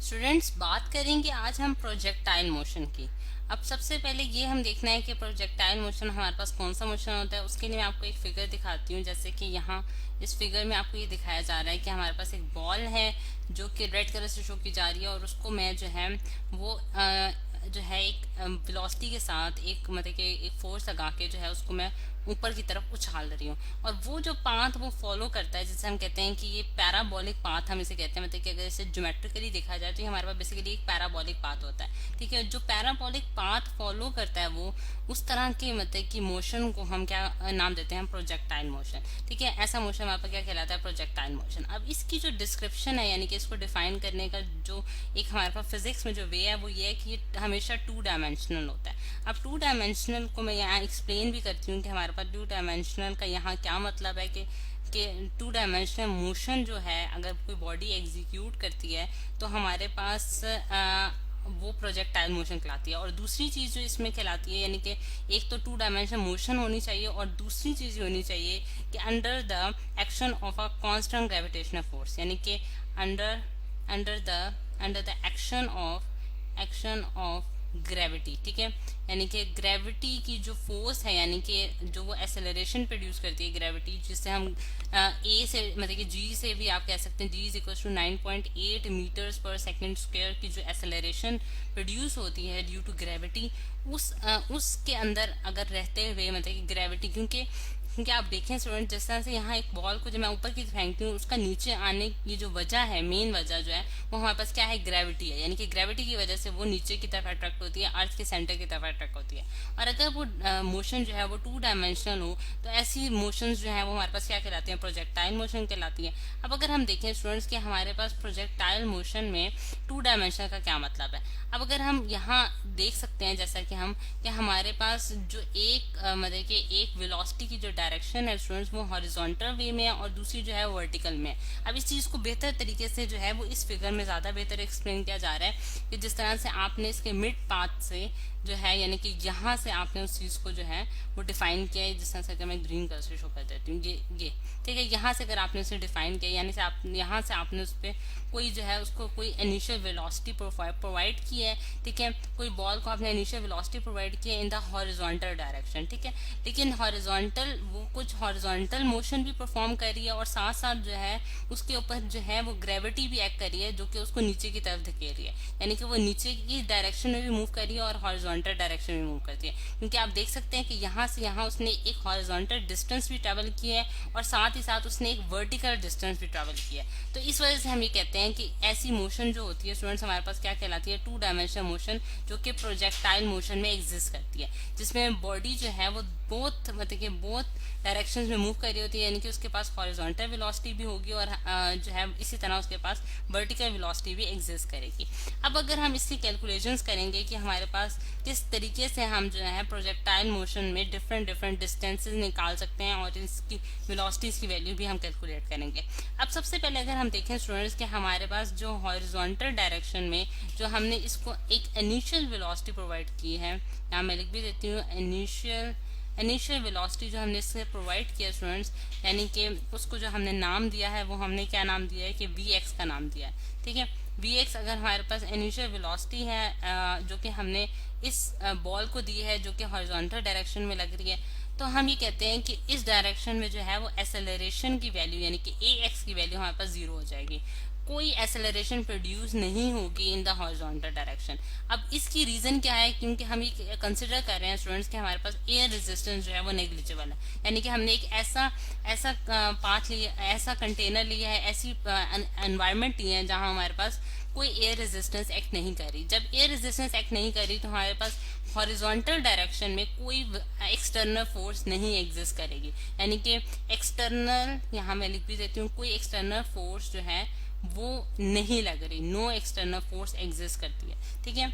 Students, बात करेंगे आज हम प्रोजेक्टाइल मोशन की। अब सबसे पहले ये हम देखना है कि प्रोजेक्टाइल मोशन हमारे पास कौन सा मोशन होता है। उसके लिए मैं आपको एक फिगर दिखाती हूँ। जैसे कि यहाँ इस फिगर में आपको ये दिखाया जा रहा है कि हमारे पास एक बॉल है जो कि रेड कलर से शो की जा रही है, और उसको मैं जो है वो जो है एक वेलोसिटी के साथ एक मतलब कि एक फोर्स लगा के जो है उसको मैं ऊपर की तरफ उछाल रही हूँ। और वो जो पाथ वो फॉलो करता है, जिसे हम कहते हैं कि ये पैराबोलिक पाथ हम इसे कहते हैं। मतलब कि अगर इसे ज्योमेट्रिकली देखा जाए तो ये हमारे पास बेसिकली एक पैराबोलिक पाथ होता है। ठीक है, जो पैराबोलिक पाथ फॉलो करता है वो उस तरह के मतलब कि मोशन को हम क्या नाम देते हैं, प्रोजेक्टाइल मोशन। ठीक है, ऐसा मोशन हमारे पास क्या कहलाता है, प्रोजेक्टाइल मोशन। अब इसकी जो डिस्क्रिप्शन है, यानी कि इसको डिफाइन करने का जो एक हमारे पास फिजिक्स में जो वे है वो ये है कि ये हमेशा टू डायमेंशनल होता है। अब टू डायमेंशनल को मैं यहाँ एक्सप्लेन भी करती हूँ कि हमारे पास टू डायमेंशनल का यहाँ क्या मतलब है कि टू डायमेंशनल मोशन जो है अगर कोई बॉडी एग्जीक्यूट करती है तो हमारे पास वो प्रोजेक्टाइल मोशन कहलाती है। और दूसरी चीज जो इसमें कहलाती है, यानी कि एक तो टू डायमेंशनल मोशन होनी चाहिए और दूसरी चीज होनी चाहिए कि under the action of a constant gravitational force, यानी कि under under the under the action of gravity. ठीक है, यानी कि ग्रेविटी की जो फोर्स है, यानी कि जो वो एक्सेलरेशन प्रोड्यूस करती है ग्रेविटी, जिससे हम ए से मतलब कि जी से भी आप कह सकते हैं जी इज इक्वल टू 9.8 मीटर्स पर सेकेंड स्क्वायर की जो एक्सेलरेशन प्रोड्यूस होती है ड्यू टू ग्रेविटी, उसके अंदर अगर रहते हुए मतलब कि ग्रेविटी, क्योंकि आप देखें स्टूडेंट, जिस तरह से यहाँ एक बॉल को जब मैं ऊपर की फेंकती हूँ उसका नीचे आने की जो वजह है, मेन वजह जो है वो हमारे पास क्या है, ग्रेविटी है। यानी कि ग्रेविटी की वजह से वो नीचे की तरफ अट्रैक्ट होती है, अर्थ के सेंटर की तरफ अट्रैक्ट होती है। और अगर वो मोशन जो है वो टू डायमेंशनल हो तो ऐसी मोशन जो है वो हमारे पास क्या कहलाती है, प्रोजेक्टाइल मोशन कहलाती है। अब अगर हम देखें स्टूडेंट्स कि हमारे पास प्रोजेक्टाइल मोशन में टू डायमेंशनल का क्या मतलब है। अब अगर हम यहाँ देख सकते हैं जैसा कि हमारे पास जो एक मतलब कि एक वेलोसिटी की जो डायरेक्शन है स्टूडेंट्स वो हॉरिजॉन्टल वे में है और दूसरी जो है वर्टिकल में है। अब इस चीज को बेहतर तरीके से जो है वो इस फिगर में ज्यादा बेहतर एक्सप्लेन किया जा रहा है कि जिस तरह से आपने इसके मिड पाथ से जो है, यानी कि यहाँ से आपने उस चीज को जो है वो डिफाइन किया है। जिस तरह से मैं ग्रीन कलर से शो कर देती हूँ, ये ठीक है, यहाँ से अगर आपने उसे डिफाइन किया, यानी से आप यहाँ से आपने उस पर कोई जो है उसको कोई इनिशियल वेलोसिटी प्रोवाइड की है। ठीक है, कोई बॉल को आपने इनिशियल वेलोसिटी प्रोवाइड की है इन द हॉरिजॉन्टल डायरेक्शन। ठीक है, लेकिन हॉरिजॉन्टल वो कुछ हॉरिजॉन्टल मोशन भी परफॉर्म कर रही है और साथ साथ जो है उसके ऊपर जो है वो ग्रेविटी भी एक्ट कर रही है जो कि उसको नीचे की तरफ धकेल रही है। यानी कि वो नीचे की डायरेक्शन में भी मूव कर रही है और हॉरिजॉन्टल डायरेक्शन में मूव करती है। क्योंकि आप देख सकते हैं कि यहाँ से यहाँ उसने एक हॉरिजॉन्टल डिस्टेंस भी ट्रेवल की है और साथ ही साथ उसने एक वर्टिकल डिस्टेंस भी ट्रेवल किया है। तो इस वजह से हम ये कहते हैं कि ऐसी मोशन जो होती है स्टूडेंट्स हमारे पास क्या कहलाती है, टू डायमेंशनल मोशन, जो कि प्रोजेक्टाइल मोशन में एग्जिस्ट करती है, जिसमें बॉडी जो है वो बोथ मतलब कि बोथ डायरेक्शंस में मूव कर रही होती है। यानी कि उसके पास हॉरिजॉन्टल वेलोसिटी भी होगी और जो है इसी तरह उसके पास वर्टिकल वेलोसिटी भी एग्जिस्ट करेगी। अब अगर हम इसकी कैलकुलेशंस करेंगे कि हमारे पास किस तरीके से हम जो है प्रोजेक्टाइल मोशन में डिफरेंट डिस्टेंसेस निकाल सकते हैं और इसकी वेलोसिटीज की वैल्यू भी हम कैलकुलेट करेंगे। अब सबसे पहले अगर हम देखें स्टूडेंट्स कि हमारे पास जो हॉरिजॉन्टल डायरेक्शन में जो हमने इसको एक इनिशियल वेलोसिटी प्रोवाइड की है, यहाँ मैं लिख भी देती हूँ, इनिशियल वेलोसिटी जो हमने इससे प्रोवाइड किया स्टूडेंट्स, यानी कि उसको जो हमने नाम दिया है वो हमने क्या नाम दिया है कि वी एक्स का नाम दिया है। ठीक है, वी एक्स अगर हमारे पास इनिशियल वेलोसिटी है जो कि हमने इस बॉल को दी है जो कि हॉरिजॉन्टल डायरेक्शन में लग रही है, तो हम ये कहते हैं कि इस डायरेक्शन में जो है वो एक्सेलरेशन की वैल्यू यानी कि ए एक्स की वैल्यू हमारे पास जीरो हो जाएगी। कोई एक्सेलरेशन प्रोड्यूस नहीं होगी इन द हॉरिजॉन्टल डायरेक्शन। अब इसकी रीजन क्या है, क्योंकि हम ये कंसिडर कर रहे हैं स्टूडेंट्स कि हमारे पास एयर रेजिस्टेंस जो है वो नेग्लिजिबल है। यानी कि हमने एक ऐसा ऐसा पाथ लिया, ऐसा कंटेनर लिया है, ऐसी एनवायरमेंट ली है जहां हमारे पास कोई एयर रेजिस्टेंस एक्ट नहीं कर रही। जब एयर रेजिस्टेंस एक्ट नहीं कर रही तो हमारे पास हॉरिजॉन्टल डायरेक्शन में कोई एक्सटर्नल फोर्स नहीं एग्जिस्ट करेगी। यानी कि एक्सटर्नल, यहाँ मैं लिख भी देती हूँ, कोई एक्सटर्नल फोर्स जो है वो नहीं लग रही, नो एक्सटर्नल फोर्स एग्जिस्ट करती है। ठीक है,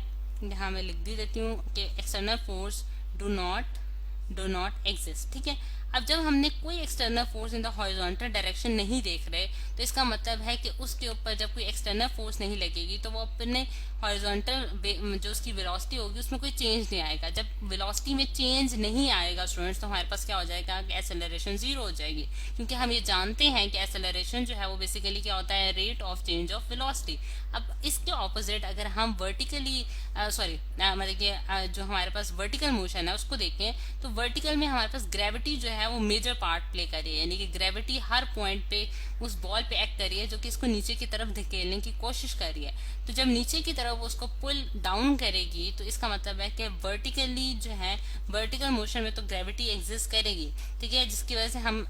यहाँ मैं लिख भी देती हूँ कि external force do not exist. ठीक है, अब जब हमने कोई external force in the horizontal direction नहीं देख रहे, तो इसका मतलब है कि उसके ऊपर जब कोई एक्सटर्नल फोर्स नहीं लगेगी तो वो अपने हॉरिजॉन्टल जो उसकी वेलोसिटी होगी उसमें कोई चेंज नहीं आएगा। जब वेलोसिटी में चेंज नहीं आएगा स्टूडेंट्स, तो हमारे पास क्या हो जाएगा कि एक्सेलरेशन जीरो हो जाएगी, क्योंकि हम ये जानते हैं कि एक्सेलरेशन जो है वो बेसिकली क्या होता है, rate of change of velocity. अब इसके ऑपोजिट अगर हम वर्टिकली मतलब कि जो हमारे पास वर्टिकल मोशन है उसको देखें, तो वर्टिकल में हमारे पास ग्रेविटी जो है वो मेजर पार्ट प्ले कर रही है, यानी कि ग्रेविटी हर पॉइंट पे उस बॉल पे एक्ट कर रही है जो कि इसको नीचे की तरफ धकेलने की कोशिश कर रही है। तो जब नीचे की तरफ उसको पुल डाउन करेगी तो इसका मतलब है कि वर्टिकली जो है, वर्टिकल मोशन में तो ग्रेविटी एग्जिस्ट करेगी, ठीक है, जिसकी वजह से हम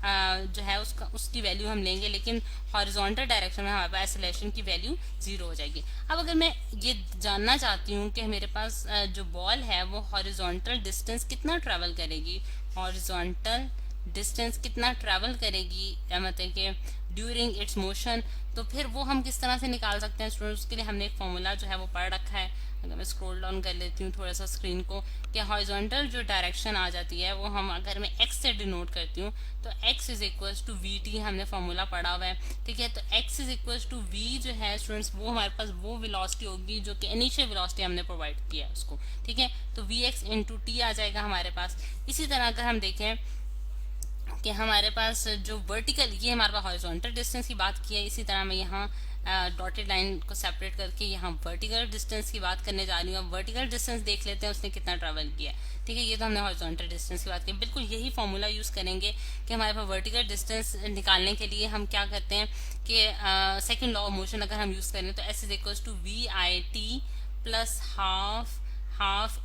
जो है उसकी वैल्यू हम लेंगे, लेकिन हॉरिजॉन्टल डायरेक्शन में हमारे पास एक्सेलरेशन की वैल्यू जीरो हो जाएगी। अब अगर मैं ये जानना चाहती हूँ कि मेरे पास जो बॉल है वो हॉरिजॉन्टल डिस्टेंस कितना ट्रेवल करेगी, हॉरिजॉन्टल डिस्टेंस कितना ट्रेवल करेगी मतलब कि ड्यूरिंग इट्स मोशन, तो फिर वो हम किस तरह से निकाल सकते हैं स्टूडेंट्स। के लिए हमने एक फॉर्मूला जो है वो पढ़ रखा है। अगर मैं स्क्रॉल डाउन कर लेती हूँ थोड़ा सा स्क्रीन को, कि हॉरिजॉन्टल जो डायरेक्शन आ जाती है वो हम अगर मैं एक्स से डिनोट करती हूँ तो x is equal to v t, हमने फॉर्मूला पढ़ा हुआ है, ठीक है। तो x is equal to v जो है स्टूडेंट्स वो हमारे पास वो वेलोसिटी होगी जो कि इनिशियल वेलोसिटी हमने प्रोवाइड किया है उसको, ठीक है। तो वी एक्स इंटू टी आ जाएगा हमारे पास। इसी तरह अगर हम देखें कि हमारे पास जो वर्टिकल, ये हमारे पास हॉरिजॉन्टल डिस्टेंस की बात की है, इसी तरह मैं यहाँ डॉटेड लाइन को सेपरेट करके यहाँ वर्टिकल डिस्टेंस की बात करने जा रही हूँ। अब वर्टिकल डिस्टेंस देख लेते हैं उसने कितना ट्रेवल किया, ठीक है। ये तो हमने हॉरिजॉन्टल डिस्टेंस की बात की, बिल्कुल यही फॉर्मूला यूज करेंगे कि हमारे पास वर्टिकल डिस्टेंस निकालने के लिए हम क्या करते हैं कि सेकेंड लॉ ऑफ मोशन अगर हम यूज करें तो s is equal to v i t plus half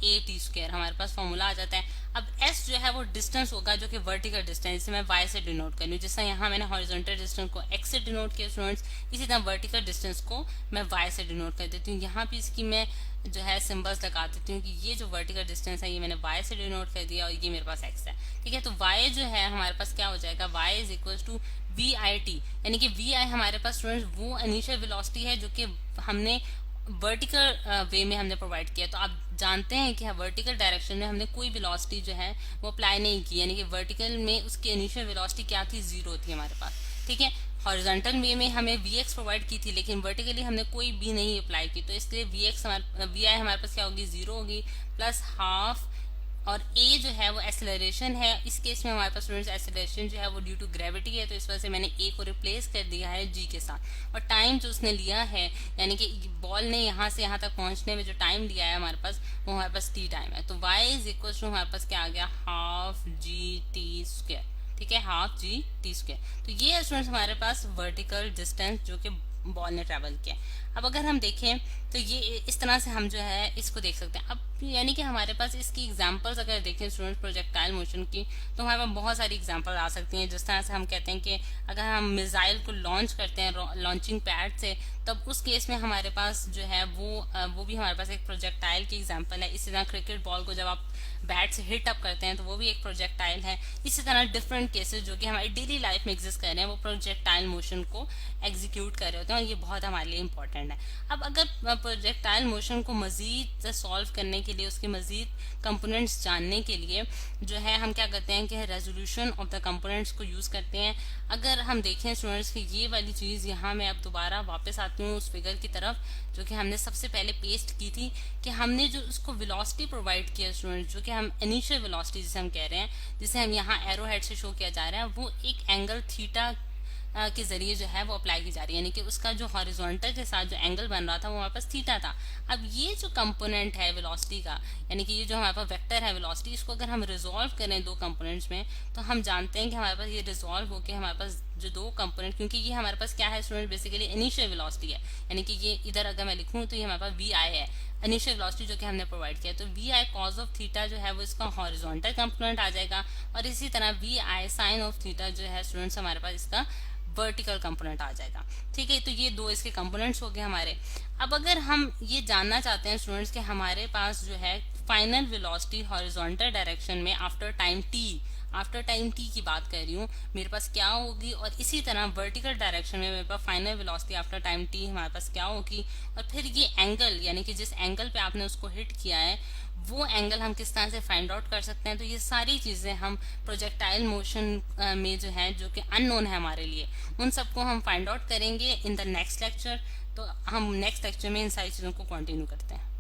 a t square, हमारे पास फॉर्मूला आ जाता है। अब s जो है वो डिस्टेंस होगा जो कि वर्टिकल डिस्टेंस, जिसे मैं y से डिनोट कर रही हूँ, जिससे यहाँ मैंने हॉरिजॉन्टल डिस्टेंस को x से डिनोट किया स्टूडेंट्स, इसी तरह वर्टिकल डिस्टेंस को मैं y से डिनोट कर देती हूँ। यहाँ भी इसकी मैं जो है सिंबल्स लगा देती हूँ कि ये जो वर्टिकल डिस्टेंस है ये मैंने y से डिनोट कर दिया और ये मेरे पास x है, ठीक है। तो y जो है हमारे पास क्या हो जाएगा, y is equal to v i t, यानी कि वी आई हमारे पास स्टूडेंट्स वो इनिशियल वेलोसिटी है जो कि हमने वर्टिकल वे में हमने प्रोवाइड किया। तो आप जानते हैं कि वर्टिकल डायरेक्शन में हमने कोई वेलोसिटी जो है वो अप्लाई नहीं की, यानी कि वर्टिकल में उसकी इनिशियल वेलोसिटी क्या थी, जीरो थी हमारे पास, ठीक है। हॉरिजॉन्टल वे में हमें वी एक्स प्रोवाइड की थी, लेकिन वर्टिकली हमने कोई भी नहीं अप्लाई की, तो इसलिए वी आई हमारे पास क्या होगी, जीरो होगी, प्लस हाफ, और a जो है वो एक्सेलरेशन है। इस केस में हमारे पास स्टूडेंट्स एक्सेलरेशन जो है वो ड्यू टू ग्रेविटी है, तो इस वजह से मैंने a को रिप्लेस कर दिया है g के साथ। और टाइम जो उसने लिया है, यानी कि बॉल ने यहाँ से यहाँ तक पहुंचने में जो टाइम लिया है हमारे पास, वो हमारे पास t टाइम है। तो y इज इक्वल टू हमारे पास क्या आ गया, हाफ जी टी स्क्वायर, ठीक है, हाफ जी टी स्क्वायर। तो ये है स्टूडेंट्स हमारे पास वर्टिकल डिस्टेंस जो कि बॉल ने ट्रेवल किया। अब अगर हम देखें तो ये इस तरह से हम जो है इसको देख सकते हैं। अब यानी कि हमारे पास इसकी एग्जांपल्स अगर देखें स्टूडेंट प्रोजेक्टाइल मोशन की, तो हमारे पास बहुत सारी एग्जांपल आ सकती हैं। जिस तरह से हम कहते हैं कि अगर हम मिसाइल को लॉन्च करते हैं लॉन्चिंग पैड से, तब उस केस में हमारे पास जो है वो भी हमारे पास एक प्रोजेक्टाइल की एग्जाम्पल है। इसी तरह क्रिकेट बॉल को जब आप बैट से हिट अप करते हैं तो वो भी एक प्रोजेक्टाइल है। इसी तरह डिफरेंट केसेस जो कि हमारी डेली लाइफ में एग्जिस्ट कर रहे हैं वो प्रोजेक्टाइल मोशन को एग्जीक्यूट कर रहे होते हैं, और ये बहुत हमारे लिए इंपॉर्टेंट है। अब अगर प्रोजेक्टाइल मोशन को मजीद सॉल्व करने के लिए, उसके मजीद कंपोनेंट्स जानने के लिए जो है हम क्या करते हैं कि रेजोल्यूशन ऑफ द कंपोनेंट्स को यूज करते हैं। अगर हम देखें स्टूडेंट्स की ये वाली चीज, यहाँ मैं अब दोबारा वापस आती हूँ उस फिगर की तरफ जो कि हमने सबसे पहले पेस्ट की थी, कि हमने जो उसको वेलोसिटी प्रोवाइड किया स्टूडेंट्स, जो कि हम इनिशियल वेलोसिटी जिसे हम कह रहे हैं, जिसे हम यहाँ एरो हेड से शो किया जा रहा है, वो एक एंगल थीटा के जरिए जो है वो अप्लाई की जा रही है, यानी कि उसका जो हॉरिजॉन्टल के साथ जो एंगल बन रहा था वो हमारे पास थीटा था। अब ये जो कंपोनेंट है वेलोसिटी का, यानी कि ये जो हमारे पास वेक्टर है वेलोसिटी, इसको अगर हम रिजॉल्व करें दो कंपोनेंट्स में, तो हम जानते हैं कि हमारे पास ये रिजॉल्व होकर हमारे पास जो दो कंपोनेंट, क्योंकि ये हमारे पास क्या है स्टूडेंट, बेसिकली इनिशियल वेलोसिटी है, यानी कि ये इधर अगर मैं लिखूं तो ये हमारे पास वी आई है, इनिशियल वेलोसिटी जो कि हमने प्रोवाइड किया। तो v i cos of theta जो है वो इसका हॉरिजॉन्टल कंपोनेंट आ जाएगा, और इसी तरह v i sine of theta जो है स्टूडेंट्स हमारे पास इसका वर्टिकल कंपोनेंट आ जाएगा, ठीक है। तो ये दो इसके कंपोनेंट्स हो गए हमारे। अब अगर हम ये जानना चाहते हैं स्टूडेंट्स कि हमारे पास जो है फाइनल वेलोसिटी हॉरिजॉन्टल डायरेक्शन में after time T, after time T की बात कर रही हूँ, मेरे पास क्या होगी, और इसी तरह वर्टिकल डायरेक्शन में मेरे पास final velocity after time T हमारे पास क्या होगी, और फिर ये एंगल यानी कि जिस एंगल पे आपने उसको हिट किया है वो एंगल हम किस तरह से फाइंड आउट कर सकते हैं। तो ये सारी चीजें हम प्रोजेक्टाइल मोशन में जो है, जो कि अननोन है हमारे लिए, उन सबको हम फाइंड आउट करेंगे इन द नेक्स्ट लेक्चर। तो हम नेक्स्ट लेक्चर में इन सारी चीजों को कंटिन्यू करते हैं।